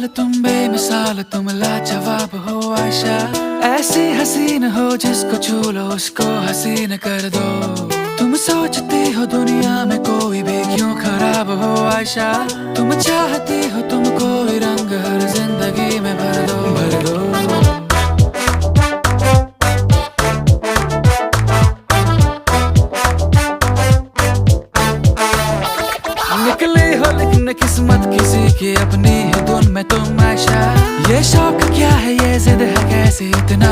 बेमिसाल तुम बेमिसाल तुम लाजवाब हो आयशा। ऐसी हसीन हो जिसको छू लो उसको हसीन कर दो। तुम सोचती हो दुनिया में कोई भी क्यों खराब हो आयशा। तुम चाहती हो तुम कोई रंग हर जिंदगी में भर दो भर दो। निकली हो लेकिन किस्मत किसी की अपनी है धुन में तुम आयशा। ये शौक क्या है ये जिद है कैसे इतना